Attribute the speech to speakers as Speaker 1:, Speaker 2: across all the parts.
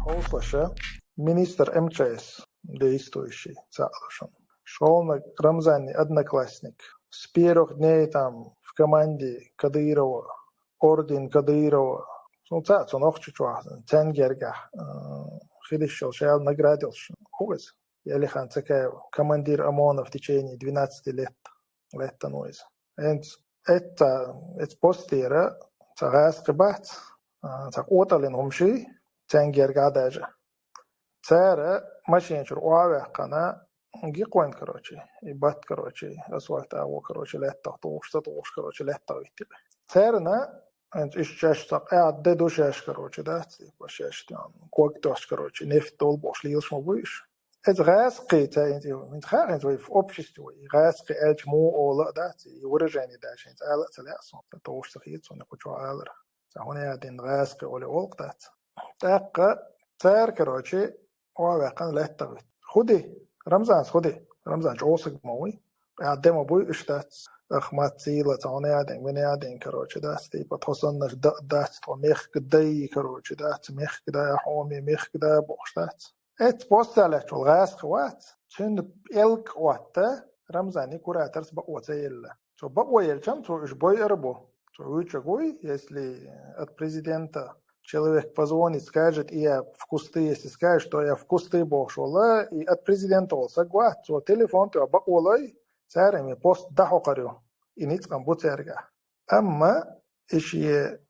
Speaker 1: Hauslaša министр МЧС действующий Цалышин. Шел на Рамзане одноклассник. С первых дней там в команде Кадырова, орден Кадырова. Ну, он охчу Ценгерга. Хилищел, шел наградился. Хугас. Ялихан Цакаев, командир ОМОНа в течение 12 лет. Это постера, цагаас кабат, цаг оталин хумши, Ценгерга даже. Цара машинчур уавекана гикоин короче, и бат короче, асфальт аво короче летта, тош короче летта витти. Царна ищешь так, дедушеш короче, да, башеш там, коктош короче, нефть долбош лилш мобуиш. Это газки, это харен в обществе, газки элч му ола, да, и выражение даже, это алла целясон, это уж сахит, он кучу аллар. Захоне один газки оли олк да. Так, цар короче. وواقعا لا تغير خدي رمزان جوسك موي قدام ابوي اشتات اخمات سيله تاوني ادين وين ادين كروچ داستي بتصنش دات تو مخ قدي كروچ دات مخ قدا حومي مخ قدا بوشتات ات بوستالت الغاس خوات شن الك وات رمزاني كوراترس بقوتيل تو بقويل чам то уж бой арбо то учогой если от президента человек позвонит, скажет, и я в кусты, если скажет, что я в кусты бошел, и от президента олса гуат, то телефон то баколай, царами пост дахокарю, и ниц кам буцерга. Амма ишие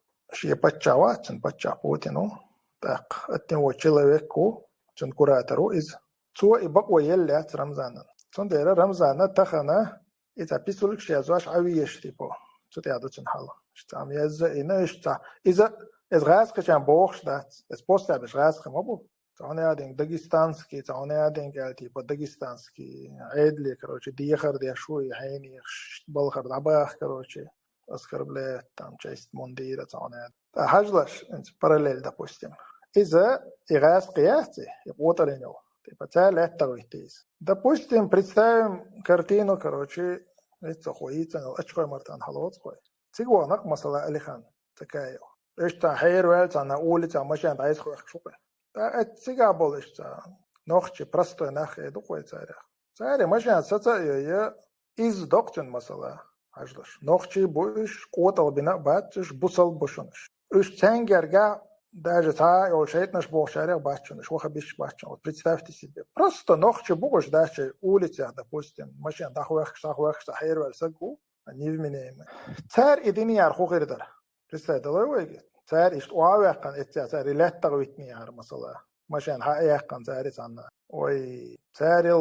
Speaker 1: пачава, чен пача Путину, так от него человеку, чен куратору из, то и бакоел лят Рамзана. Сондера Рамзана тахана, и записывали, что я заш авиеш типа, что ты яду чен хала, что там я за иное что из-за Es Raske can boogstaat, es posta bis Raske mobu. Тауне дагестанский, тауне tipo дагестанский, Эдли, короче, диехар дешуй, хайни, балхар дабах, короче, оскорбляет там часть мундира, тауне. Хажлаш, параллель, допустим. Из-за Раскияти, я потали него, типа цель тавитис. Допустим, представим картину, короче, это хуица, очкой мартан халотской. Цигуанак масала Алихан, такая. Ишта хайруэль, на улице, машина дайс хуях шупе. Это цигабол ишта. Нохчи простой нахе духой царях. Царь машина саца я из доктин масала. Аждаш. Нохчи буш котал бина батш бусал бушунш. Уж ценгерга даже та и шейтнаш бошарях бачунш. Вахабиш бачун. Вот представьте себе. Просто нохчи буш даже улица, допустим, машина дахуях хайруэль сагу. Невменяемый. Царь идини архугирдар. Представьте, ловите? Царь ist уавекан, это царь леттагвитни яр масала. Машин хаякан царь санна. Ой, царь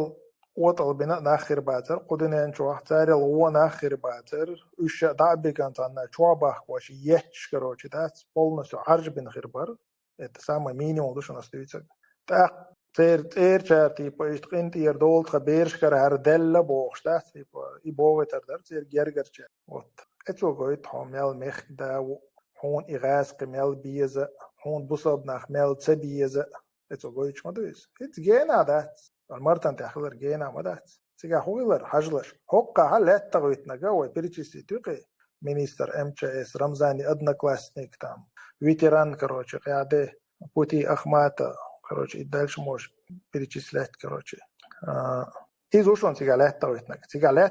Speaker 1: отал бина нахир батер, кудинен чуах царь луа нахир батер, уж дабикан санна чуабах ваш еш короче, да, полностью арж бин хирбар. Это самое минимум, что остается. Так, царь типа ist интир долт хаберш кар делла бог, да, типа и богатер, да, царь гергерче. Вот. Это говорит хомел мех да هون إغاز مال بيزا هون بصاب نخ مال تبيزا إتوقعش ما دويس إت جينا دات المرتان تأخذر جينا ما دات سيجا هويلر حجلش هوكا هلا تغويت نجاوي بريتشي تقي مينستر MCS رمزاني أدنى كلاسنيك تام ويتران كروتشي قاعدة بوتي أخماتا كروتشي إدالش موش بريتشي سلات كروتشي إيزوشون سيجا لات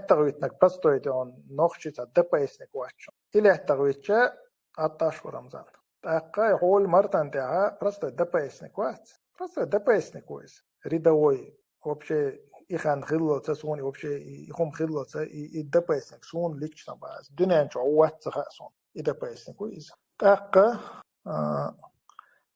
Speaker 1: تغويتنك بستويت on نوخشي تدبايسنك واتشون إلى تغويتشا أتاش ورمزان. تأقى هول مرتان تاعها просто دبايسنك وات. просто دبايسنك ويس. ريداوي вообще إخان خلوة سون вообще إخهم خلوة يدبايسنك سون ليش نباز. دنيا شو وات سون يدبايسنك ويس. تأقى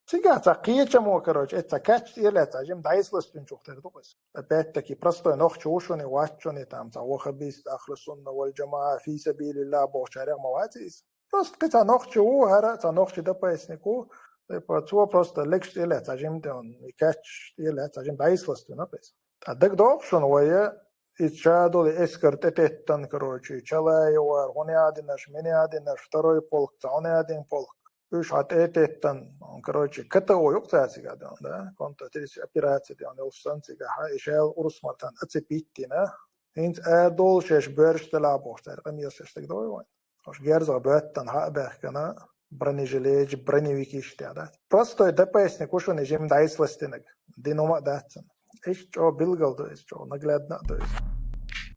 Speaker 1: تيجا تقية مو كروج اتكاتش إلى تاجم دايسلس بنشوف تردوس. بيتكي просто نوخ شوشوني واتشوني تام تاو خبيث داخل السنة والجماعة في سبيل الله بوشارع مواتيس. Просто ты ногчи ухара, ногчи да пояснику, по просто лекш или тажим да он и кач или тажим дайслас на пес. А так докшон вая и чадо эскорт этеттан короче, чалайвар, он один наш, меня один наш, второй полк, он один полк. Уж от этеттан, короче, ката оюк цасига да, конта трис операции да он улсансига, ишел урусмартан ацепиттина, инц долшеш бörstela бостер, камиосеш так дойван. Als Gerza buiten haabech kana, бронежилет, броневики да. Просто ДПС-ник ушуни жем дайсластинак. Динома датсан. Иш чо билгал доис, чо наглядна доис.